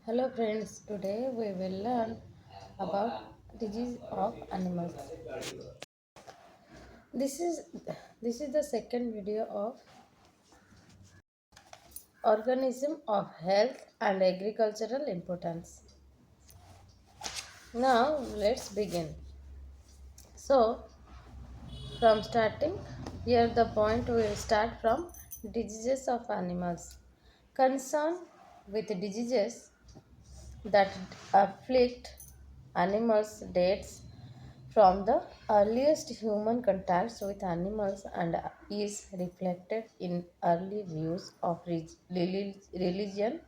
Hello friends, today we will learn about disease of animals. This is this is the second video of organism of health and agricultural importance. Now let's begin. So from starting here the point we will start from diseases of animals. Concern with diseases that afflict animals dates from the earliest human contacts with animals and is reflected in early views of religion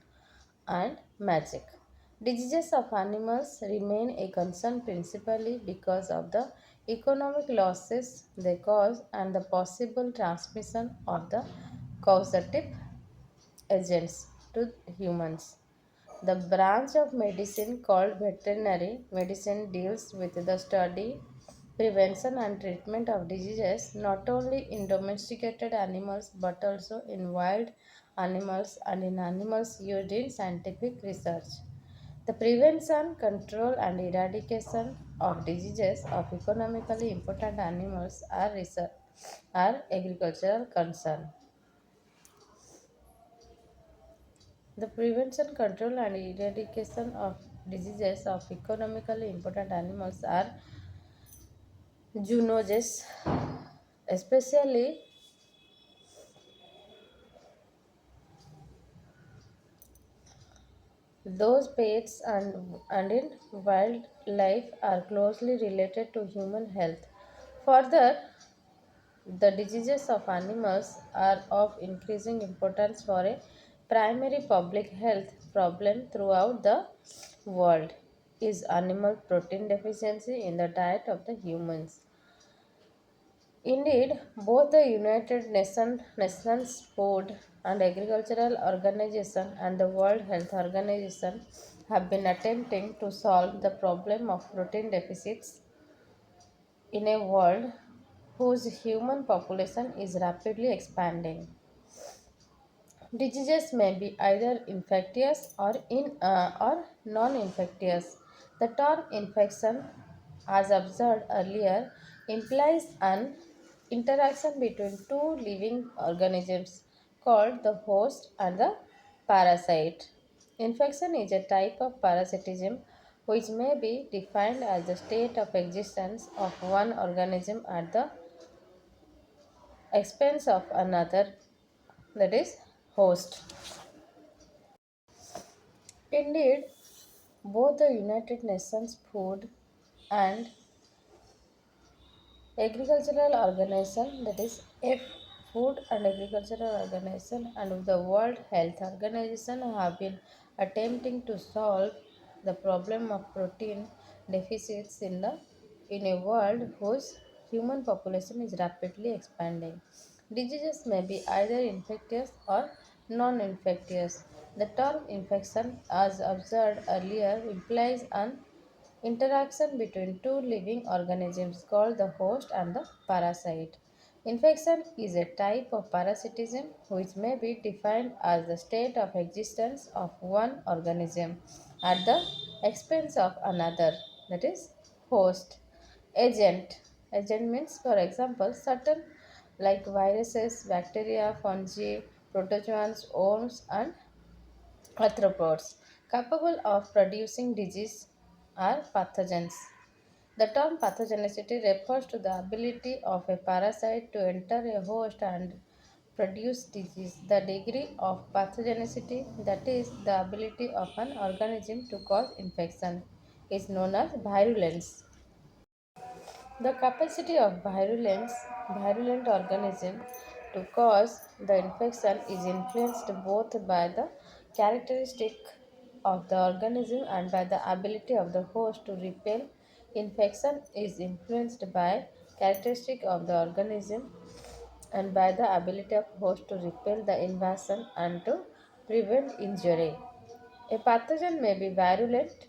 and magic. Diseases of animals remain a concern principally because of the economic losses they cause and the possible transmission of the causative agents to humans. The branch of medicine called veterinary medicine deals with the study, prevention, and treatment of diseases not only in domesticated animals but also in wild animals and in animals used in scientific research. The prevention, control, and eradication of diseases of economically important animals are agricultural concern. The prevention, control, and eradication of diseases of economically important animals are zoonosis, especially those pets and in wildlife are closely related to human health. Further, the diseases of animals are of increasing importance for a primary public health problem throughout the world is animal protein deficiency in the diet of the humans. Indeed, both the Nations Food and Agricultural Organization and the World Health Organization have been attempting to solve the problem of protein deficits in a world whose human population is rapidly expanding. Diseases may be either infectious or non-infectious. The term infection, as observed earlier, implies an interaction between two living organisms called the host and the parasite. Infection is a type of parasitism which may be defined as the state of existence of one organism at the expense of another, that is, host. Indeed, both the United Nations Food and Agricultural Organization, that is F Food and Agricultural Organization, and the World Health Organization have been attempting to solve the problem of protein deficits in a world whose human population is rapidly expanding. Diseases may be either infectious or non-infectious. The term infection, as observed earlier, implies an interaction between two living organisms called the host and the parasite. Infection is a type of parasitism which may be defined as the state of existence of one organism at the expense of another, that is, host. Agent. Agent means, for example, certain like viruses, bacteria, fungi, protozoans, worms, and arthropods capable of producing disease are pathogens. The term pathogenicity refers to the ability of a parasite to enter a host and produce disease. The degree of pathogenicity, that is, the ability of an organism to cause infection, is known as virulence. The capacity of virulent organism to cause the infection is influenced both by the characteristic of the organism and by the ability of the host to repel. Infection is influenced by characteristic of the organism and by the ability of host to repel the invasion and to prevent injury. A pathogen may be virulent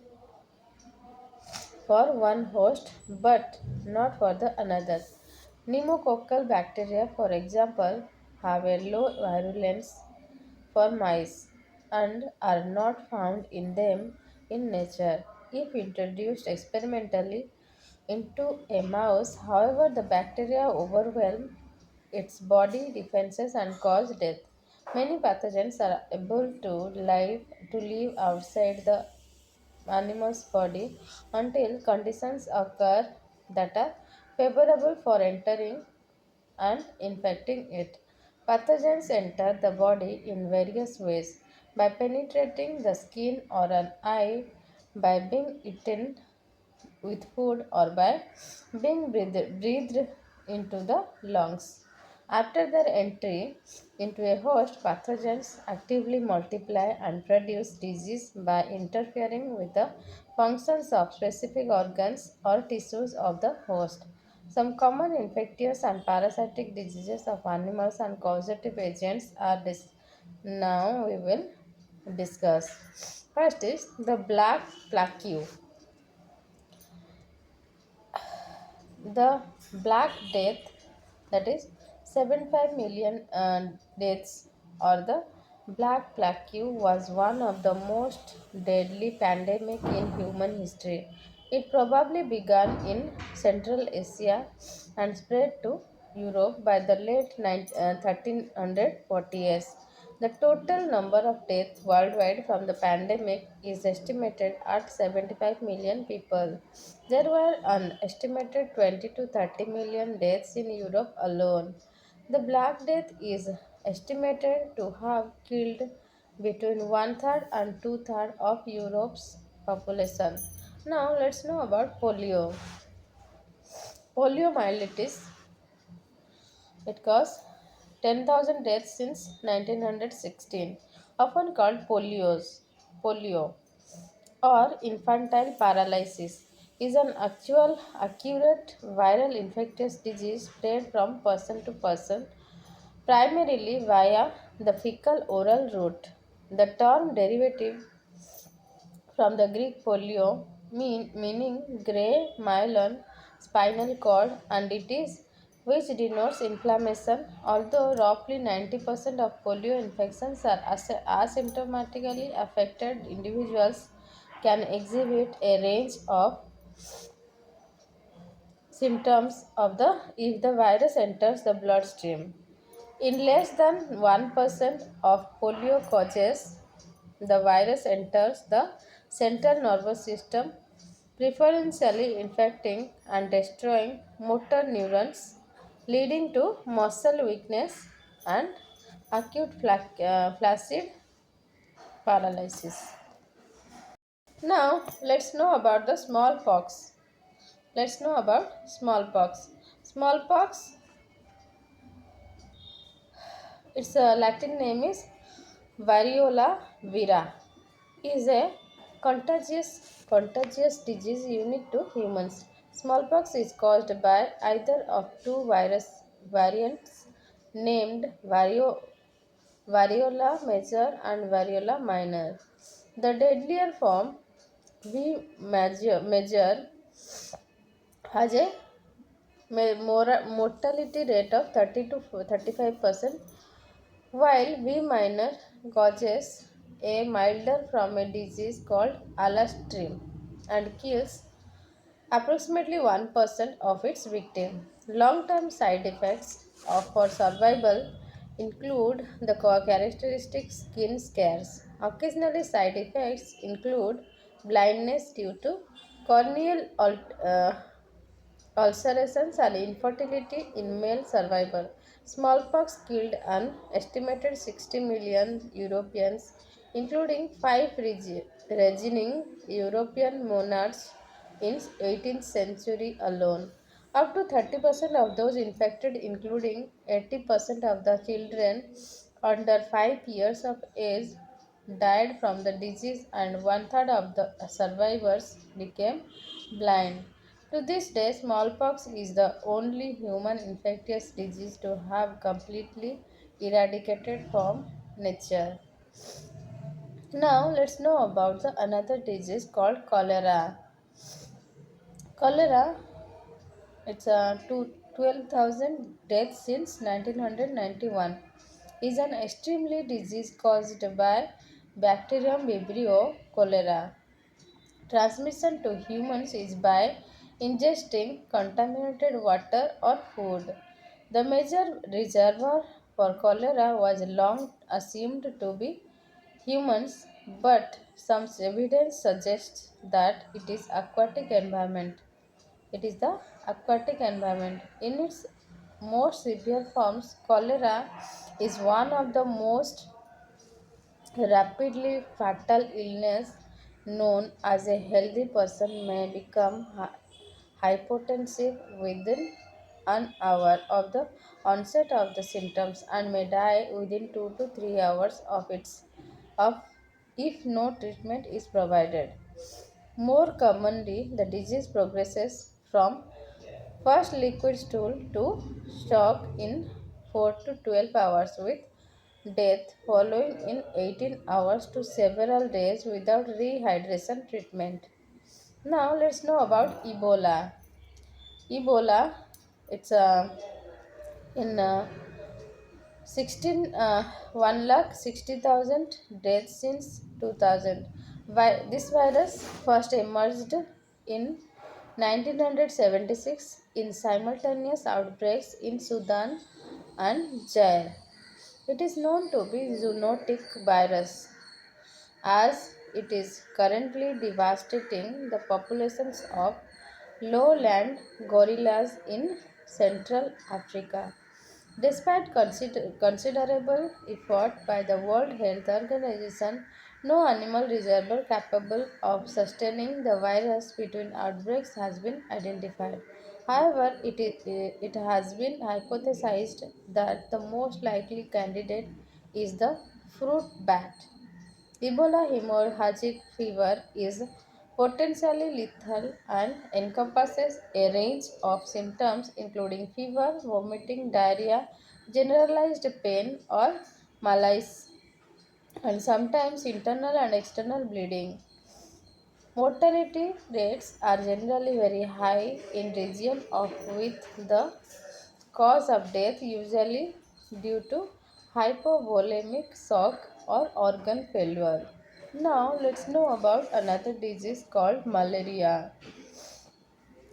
for one host but not for the another. Pneumococcal bacteria, for example, have a low virulence for mice, and are not found in them in nature. If introduced experimentally into a mouse, however, the bacteria overwhelm its body defenses and cause death. Many pathogens are able to live outside the animal's body until conditions occur that are favorable for entering and infecting it. Pathogens enter the body in various ways by penetrating the skin or an eye, by being eaten with food, or by being breathed into the lungs. After their entry into a host, pathogens actively multiply and produce disease by interfering with the functions of specific organs or tissues of the host. Some common infectious and parasitic diseases of animals and causative agents are now we will discuss. First is the black plague. The Black Death, that is 75 million deaths, or the Black Plague, was one of the most deadly pandemic in human history. It probably began in Central Asia and spread to Europe by the late 1340s. The total number of deaths worldwide from the pandemic is estimated at 75 million people. There were an estimated 20 to 30 million deaths in Europe alone. The Black Death is estimated to have killed between one third and two thirds of Europe's population. Now let's know about polio. Poliomyelitis, it caused 10,000 deaths since 1916, often called polio or infantile paralysis, is an actual accurate viral infectious disease spread from person to person primarily via the fecal oral route. The term derivative from the Greek polio, meaning grey myelin spinal cord, and it is which denotes inflammation. Although roughly 90% of polio infections are asymptomatically affected, individuals can exhibit a range of symptoms of the if the virus enters the bloodstream. In less than 1% of polio cases, the virus enters the central nervous system, preferentially infecting and destroying motor neurons, leading to muscle weakness and acute flaccid paralysis. Now, let's know about the smallpox. Let's know about smallpox. Smallpox, its Latin name is variola vera, is a contagious disease unique to humans. Smallpox is caused by either of two virus variants named variola major and variola minor. The deadlier form, V major, has a mortality rate of 30 to 35%, while V minor causes a milder form a disease called alastrim and kills approximately 1% of its victims. Long-term side effects for survival include the characteristic skin scares. Occasionally, side effects include blindness due to corneal ulcerations and infertility in male survivor. Smallpox killed an estimated 60 million Europeans, including five reigning European monarchs in 18th century alone. Up to 30% of those infected, including 80% of the children under 5 years of age, died from the disease, and one third of the survivors became blind. To this day, smallpox is the only human infectious disease to have completely eradicated from nature. Now, let's know about the another disease called cholera. Cholera, it's to 12,000 deaths since 1991, is an extremely disease caused by Bacterium Vibrio cholera. Transmission to humans is by ingesting contaminated water or food. The major reservoir for cholera was long assumed to be humans, but some evidence suggests that it is aquatic environment. It is the aquatic environment. In its most severe forms, cholera is one of the most rapidly fatal illness known as a healthy person may become hypotensive within an hour of the onset of the symptoms and may die within 2 to 3 hours of if no treatment is provided. More commonly, the disease progresses from first liquid stool to shock in 4 to 12 hours with death following in 18 hours to several days without rehydration treatment. Now let's know about Ebola. Ebola, it's in 1 lakh 60,000 deaths since 2000. This virus first emerged in 1976 in simultaneous outbreaks in Sudan and Zaire. It is known to be zoonotic virus as it is currently devastating the populations of lowland gorillas in Central Africa. Despite considerable effort by the World Health Organization, no animal reservoir capable of sustaining the virus between outbreaks has been identified. However, it has been hypothesized that the most likely candidate is the fruit bat. Ebola hemorrhagic fever is potentially lethal and encompasses a range of symptoms including fever, vomiting, diarrhea, generalized pain or malaise, and sometimes internal and external bleeding. Mortality rates are generally very high in region of with the cause of death usually due to hypovolemic shock or organ failure. Now let's know about another disease called malaria.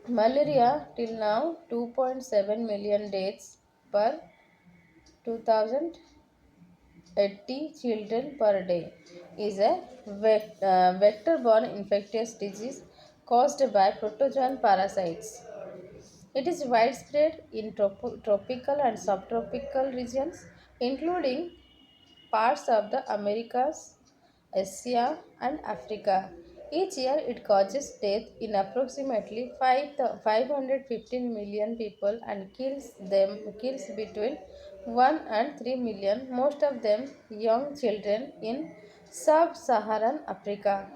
Malaria till now 2.7 million deaths per 2080 children per day is a vector-borne infectious disease caused by protozoan parasites. It is widespread in tropical and subtropical regions, including parts of the Americas, Asia, and Africa. Each year, it causes death in approximately 515 million people and kills between 1 and 3 million, most of them young children in sub-Saharan Africa.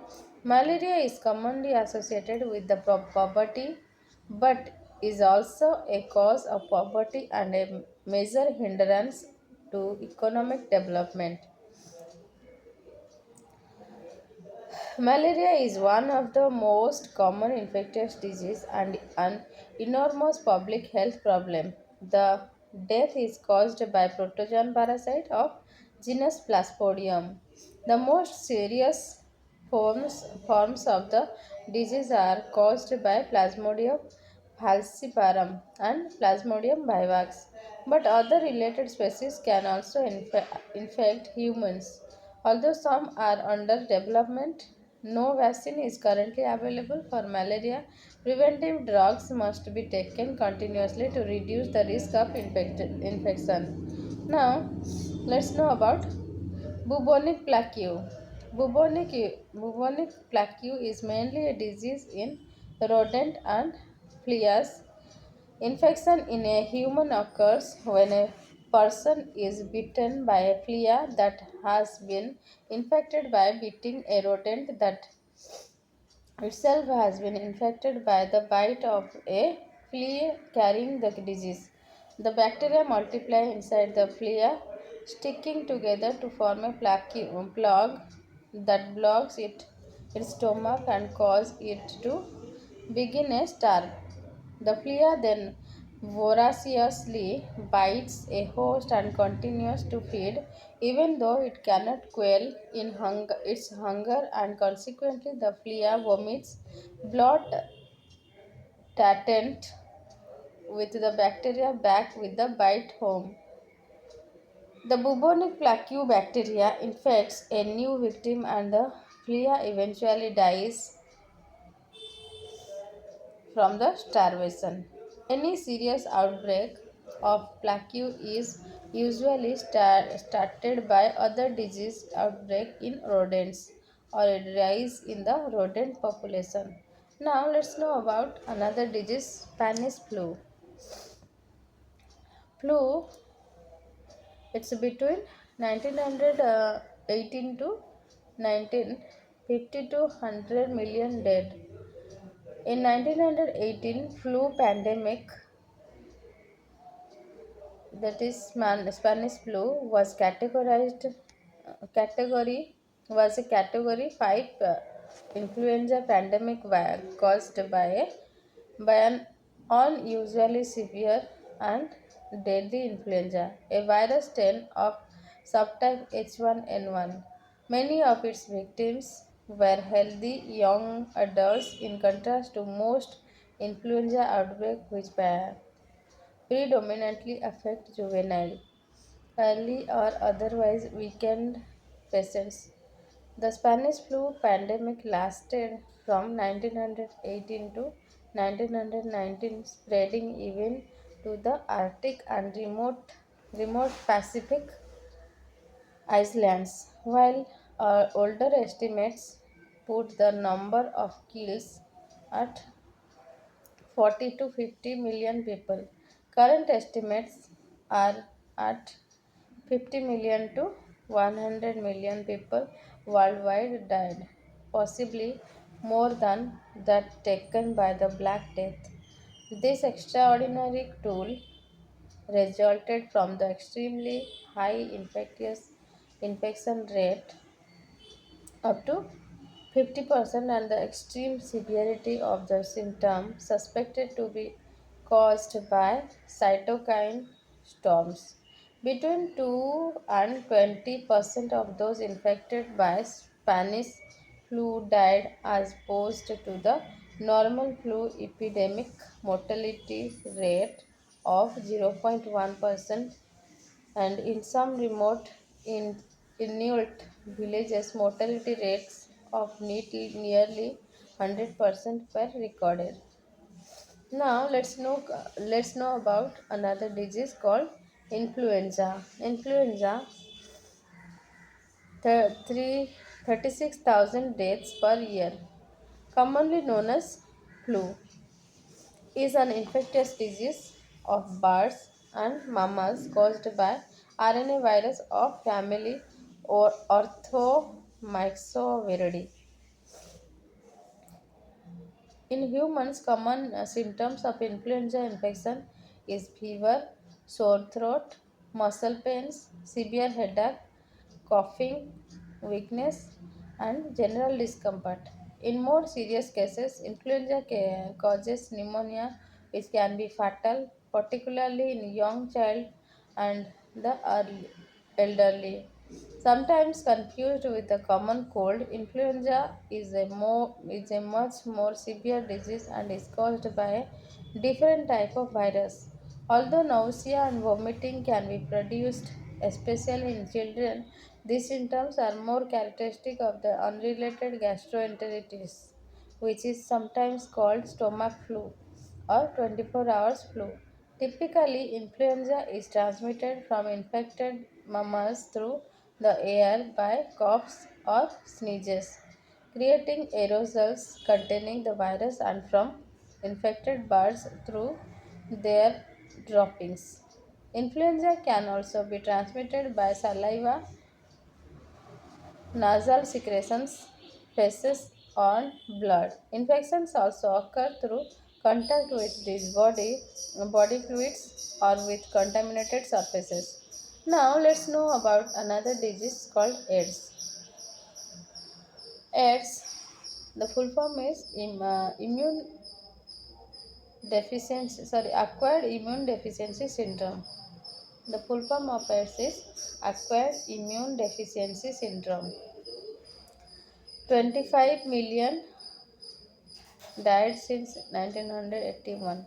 Malaria is commonly associated with the poverty, but is also a cause of poverty and a major hindrance to economic development. Malaria is one of the most common infectious disease and an enormous public health problem. The death is caused by protozoan parasite of genus Plasmodium. The most serious forms of the disease are caused by Plasmodium falciparum and Plasmodium vivax, but other related species can also infect humans. Although some are under development, no vaccine is currently available for malaria. Preventive drugs must be taken continuously to reduce the risk of infection. Now, let's know about bubonic plague. Bubonic plague is mainly a disease in rodent and fleas. Infection in a human occurs when a person is bitten by a flea that has been infected by biting a rodent that itself has been infected by the bite of a flea carrying the disease. The bacteria multiply inside the flea, sticking together to form a plug that blocks its stomach and cause it to begin a starve. The flea then voraciously bites a host and continues to feed, even though it cannot quell its hunger, and consequently, the flea vomits blood tainted with the bacteria back with the bite home. The bubonic plague bacteria infects a new victim, and the flea eventually dies from the starvation. Any serious outbreak of plague is usually started by other disease outbreak in rodents or a rise in the rodent population. Now let's know about another disease, Spanish flu. Flu, it's between 1918 to 1950 to 100 million dead. In 1918, flu pandemic, that is Spanish flu, was category was a category 5 influenza pandemic caused by an unusually severe and deadly influenza, a virus strain of subtype H1N1. Many of its victims were healthy young adults in contrast to most influenza outbreaks which predominantly affect juvenile, early or otherwise weakened patients. The Spanish flu pandemic lasted from 1918 to 1919, spreading even to the Arctic and remote Pacific islands, while older estimates put the number of kills at 40 to 50 million people. Current estimates are at 50 million to 100 million people worldwide died, possibly more than that taken by the Black Death. This extraordinary tool resulted from the extremely high infectious infection rate up to 50% and the extreme severity of the symptom suspected to be caused by cytokine storms. Between 2 and 20% of those infected by Spanish flu died as opposed to the normal flu epidemic mortality rate of 0.1%, and in some remote Inuit villages, mortality rates of nearly 100% were recorded. Now let's know about another disease called influenza. Influenza, 36,000 deaths per year, commonly known as flu, is an infectious disease of birds and mammals caused by RNA virus of family or Orthomyxoviridae. In humans, common symptoms of influenza infection is fever, sore throat, muscle pains, severe headache, coughing, weakness, and general discomfort. In more serious cases, influenza causes pneumonia, which can be fatal, particularly in young child and the elderly. Sometimes confused with the common cold, influenza is a much more severe disease and is caused by a different type of virus. Although nausea and vomiting can be produced, especially in children, these symptoms are more characteristic of the unrelated gastroenteritis, which is sometimes called stomach flu or 24 hours flu. Typically, influenza is transmitted from infected mammals through the air by coughs or sneezes, creating aerosols containing the virus, and from infected birds through their droppings. Influenza can also be transmitted by saliva, nasal secretions, feces, or blood. Infections also occur through contact with these body fluids or with contaminated surfaces. Now let's know about another disease called AIDS. AIDS, the full form is immune acquired immune deficiency syndrome. The full form of AIDS is acquired immune deficiency syndrome. 25 million died since 1981.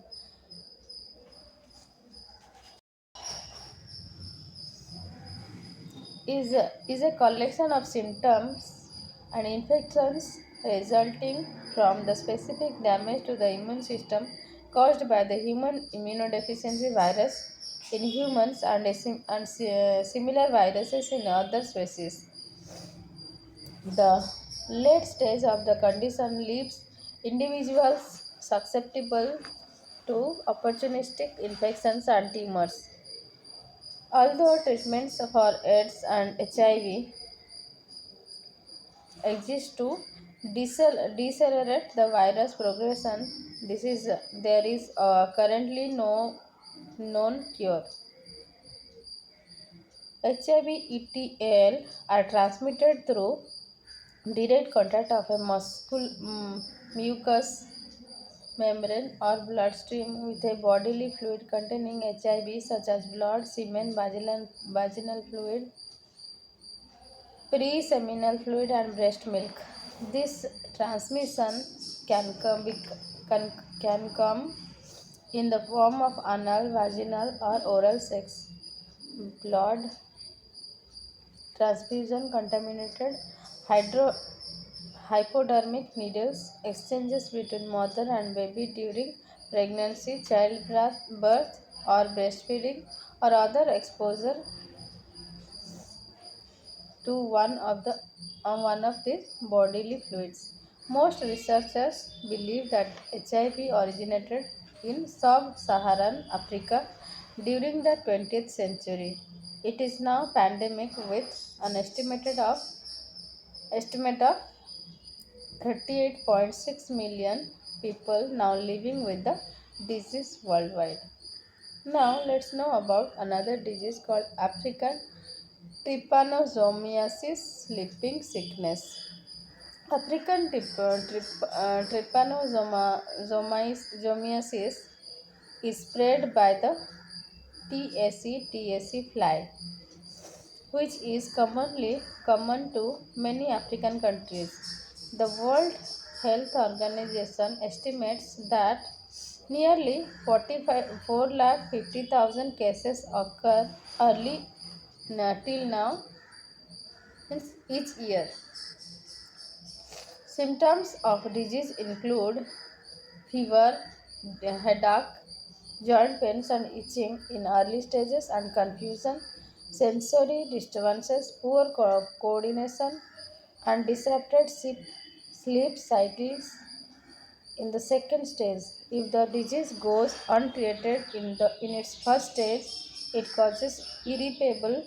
Is a collection of symptoms and infections resulting from the specific damage to the immune system caused by the human immunodeficiency virus in humans and, similar viruses in other species. The late stage of the condition leaves individuals susceptible to opportunistic infections and tumors. Although treatments for AIDS and HIV exist to decelerate the virus progression, there is currently no known cure. HIV ETL are transmitted through direct contact of a mucous membrane or bloodstream with a bodily fluid containing HIV such as blood, semen, vaginal fluid, pre-seminal fluid and breast milk. This transmission can come, can, can come in the form of anal, vaginal or oral sex, blood transfusion, contaminated hydro, hypodermic needles, exchanges between mother and baby during pregnancy, childbirth or breastfeeding, or other exposure to one of these bodily fluids. Most researchers believe that HIV originated in sub-Saharan Africa during the 20th century. It is now pandemic with an estimate of 38.6 million people now living with the disease worldwide. Now let's know about another disease called African trypanosomiasis, sleeping sickness. African trypanosomiasis is spread by the TSE fly, which is common to many African countries. The World Health Organization estimates that nearly 450,000 cases occur early till now each year. Symptoms of disease include fever, headache, joint pains and itching in early stages and confusion, sensory disturbances, poor coordination and disrupted sleep cycles in the second stage. If the disease goes untreated in its first stage, it causes irreparable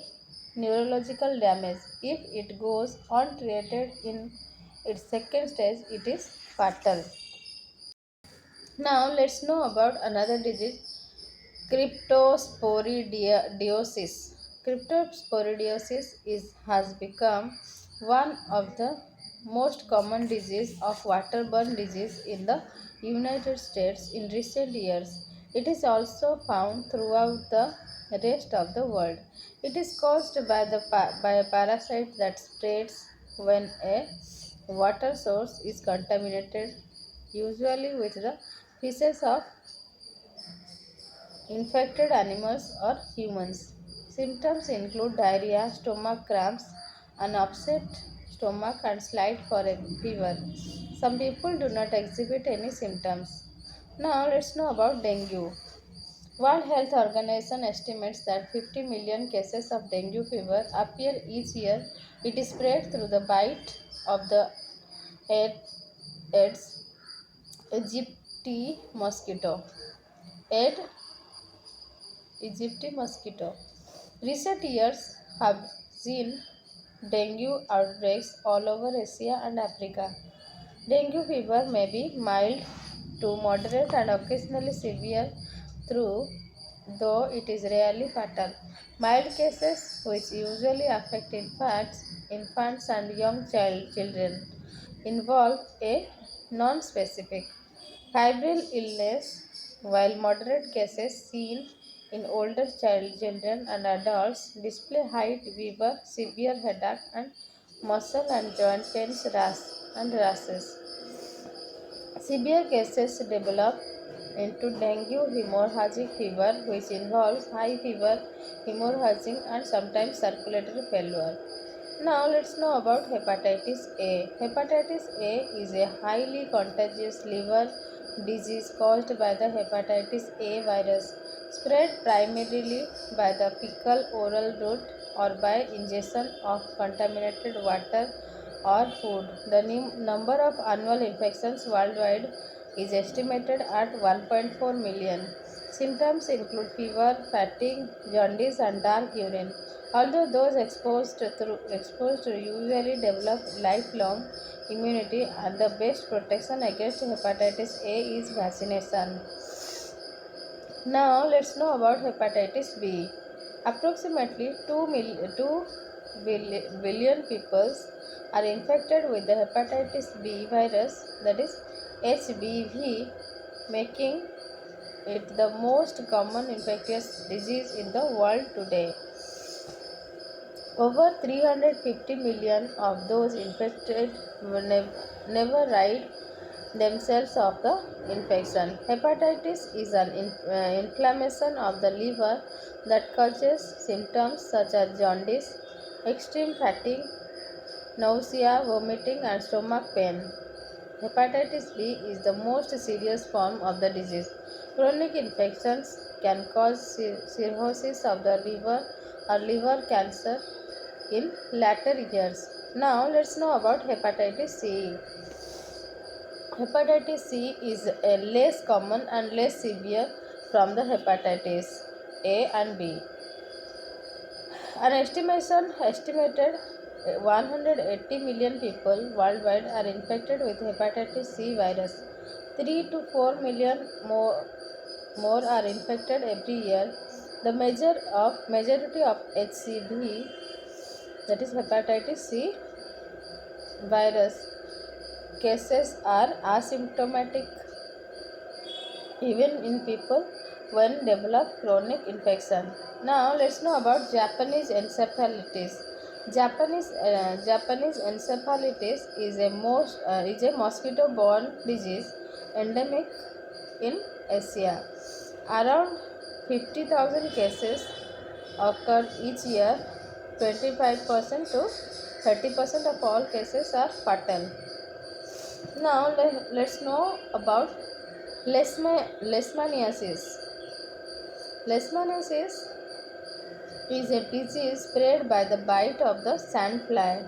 neurological damage. If it goes untreated in its second stage, it is fatal. Now let's know about another disease, cryptosporidiosis. Has become one of the most common disease of waterborne disease in the United States in recent years. It is also found throughout the rest of the world. It is caused by a parasite that spreads when a water source is contaminated, usually with the feces of infected animals or humans. Symptoms include diarrhea, stomach cramps, an upset stomach, and slight fever. Some people do not exhibit any symptoms. Now let's know about dengue. World Health Organization estimates that 50 million cases of dengue fever appear each year. It is spread through the bite of the Aedes aegypti mosquito. Aedes aegypti mosquito. Recent years have seen dengue outbreaks all over Asia and Africa. Dengue fever may be mild to moderate and occasionally severe through though it is rarely fatal. Mild cases, which usually affect infants and young children, involve a non-specific febrile illness while moderate cases seen in older children and adults display height fever, severe headache, and muscle and joint pains and rashes. Severe cases develop into dengue hemorrhagic fever, which involves high fever, hemorrhaging, and sometimes circulatory failure. Now let's know about hepatitis A. Hepatitis A is a highly contagious liver disease caused by the hepatitis A virus, spread primarily by the fecal oral route or by ingestion of contaminated water or food. The number of annual infections worldwide is estimated at 1.4 million. Symptoms include fever, fatigue, jaundice, and dark urine. Although those exposed usually develop lifelong immunity, and the best protection against hepatitis A is vaccination. Now let's know about hepatitis B. Approximately 2 billion people are infected with the hepatitis B virus, that is HBV, making it the most common infectious disease in the world today. Over 350 million of those infected never rid themselves of the infection. Hepatitis is an inflammation of the liver that causes symptoms such as jaundice, extreme fatigue, nausea, vomiting, and stomach pain. Hepatitis B is the most serious form of the disease. Chronic infections can cause cirrhosis of the liver or liver cancer in later years. Now let's know about hepatitis C. Hepatitis C is a less common and less severe from the hepatitis A and B. An estimated 180 million people worldwide are infected with hepatitis C virus. 3 to 4 million more are infected every year. The majority of HCV, that is hepatitis C virus cases are asymptomatic even in people when develop chronic infection. Now let's know about Japanese encephalitis. Japanese encephalitis is a mosquito-borne disease endemic in Asia. Around 50,000 cases occur each year. 25% to 30% of all cases are fatal. Now let's know about leishmaniasis. Leishmaniasis is a disease spread by the bite of the sandfly.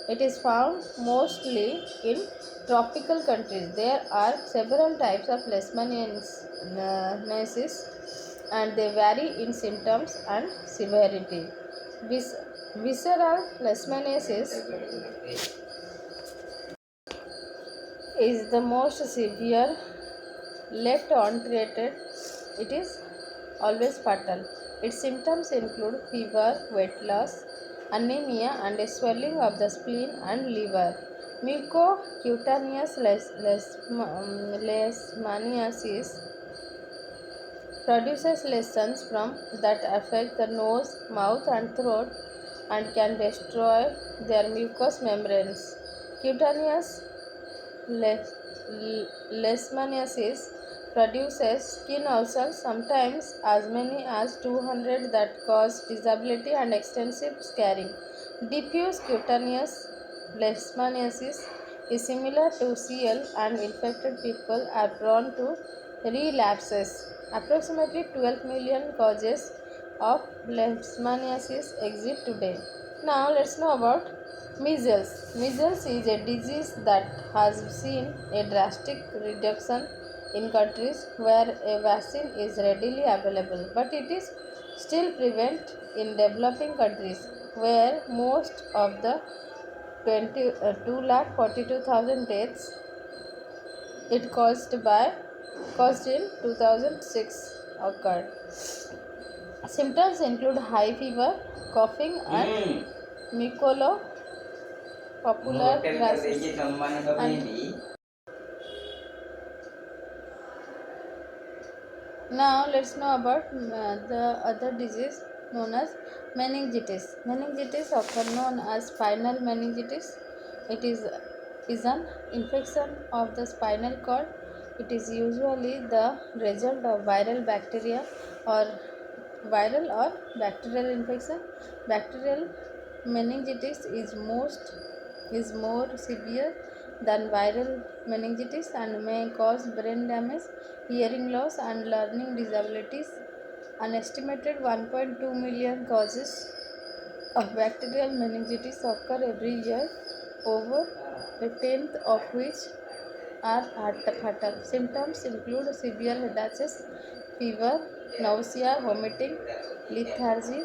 It is found mostly in tropical countries. There are several types of leishmaniasis and they vary in symptoms and severity. Visceral leishmaniasis is the most severe. Left untreated, it is always fatal. Its symptoms include fever, weight loss, anemia, and a swelling of the spleen and liver. Mucocutaneous leishmaniasis produces lesions from that affect the nose, mouth, and throat and can destroy their mucous membranes. Cutaneous leishmaniasis produces skin ulcers, sometimes as many as 200, that cause disability and extensive scarring. Diffuse cutaneous leishmaniasis is similar to CL, and infected people are prone to relapses. Approximately 12 million causes of leishmaniasis exist today. Now let's know about measles. Measles is a disease that has seen a drastic reduction in countries where a vaccine is readily available, but it is still prevalent in developing countries where most of the 2,42,000 deaths it caused in 2006 occurred. Symptoms include high fever, coughing, and mucopolysaccharidosis and Now let's know about the other disease known as meningitis. Meningitis, often known as spinal meningitis, it is an infection of the spinal cord. It is usually the result of or viral or bacterial infection. Bacterial meningitis is more severe than viral meningitis and may cause brain damage, hearing loss, and learning disabilities. An estimated 1.2 million causes of bacterial meningitis occur every year, over a tenth of which are fatal. Symptoms include severe headaches, fever, nausea, vomiting, lethargy,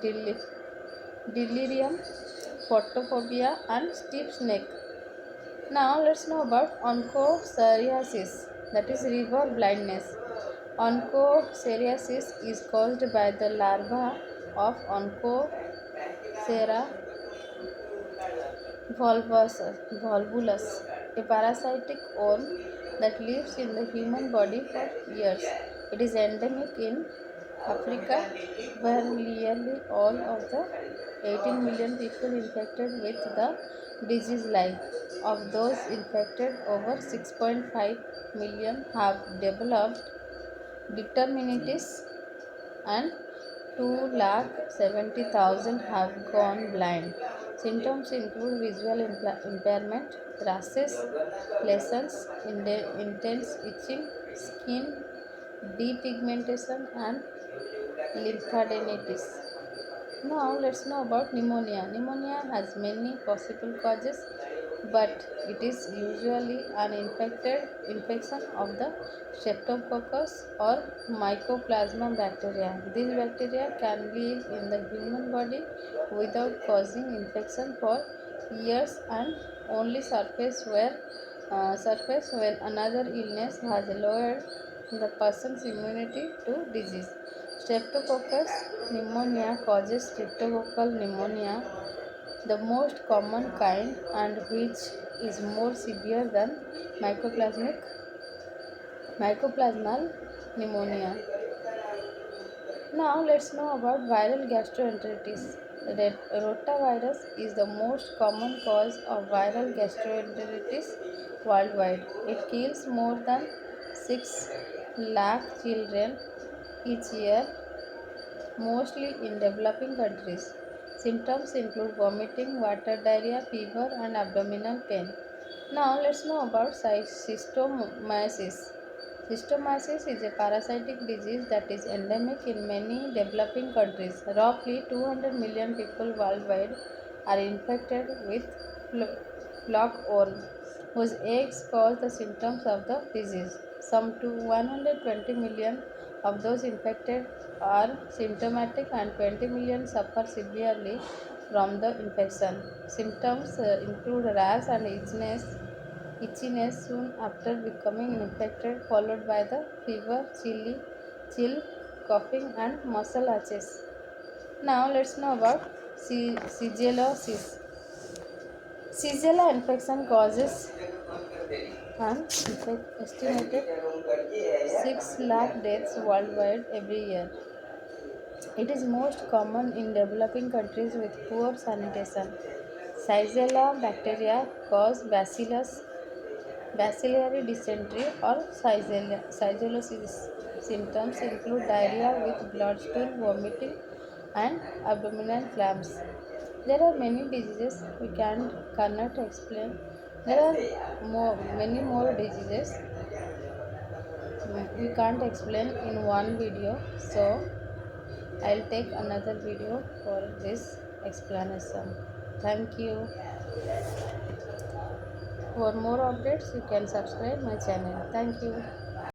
deli- delirium, photophobia, and stiff neck. Now let's know about onchocerciasis, that is river blindness. Onchocerciasis is caused by the larva of Onchocerca volvulus, a parasitic worm that lives in the human body for years. It is endemic in Africa, where nearly all of the 18 million people infected with the disease live. Of those infected, over 6.5 million have developed determinitis and 2,70,000 have gone blind. Symptoms include visual impairment, rashes, lesions, intense itching, skin depigmentation, and lymphadenitis. Now let's know about pneumonia. Pneumonia has many possible causes, but it is usually an infected infection of the streptococcus or mycoplasma bacteria. These bacteria can live in the human body without causing infection for years and only surface when another illness has lowered the person's immunity to disease. Streptococcus pneumonia causes streptococcal pneumonia, the most common kind, and which is more severe than mycoplasmic mycoplasmal pneumonia. Now let's know about viral gastroenteritis. Rotavirus is the most common cause of viral gastroenteritis worldwide. It kills more than 6 lakh children each year, mostly in developing countries. Symptoms include vomiting, water diarrhea, fever, and abdominal pain. Now let's know about schistosomiosis. Schistosomiosis is a parasitic disease that is endemic in many developing countries. Roughly 200 million people worldwide are infected with flockworm, whose eggs cause the symptoms of the disease. Some 120 million of those infected are symptomatic and 20 million suffer severely from the infection. Symptoms include rash and itchiness soon after becoming infected, followed by the fever, chill, coughing, and muscle aches. Now let's know about Shigellosis. Shigella infection causes an estimated 6 lakh deaths worldwide every year. It is most common in developing countries with poor sanitation. Shigella bacteria cause bacillary dysentery or shigellosis. Symptoms include diarrhea with blood stool, vomiting, and abdominal flames. There are many diseases cannot explain. There are many more diseases we can't explain in one video. So I'll take another video for this explanation. Thank you. For more updates, you can subscribe my channel. Thank you.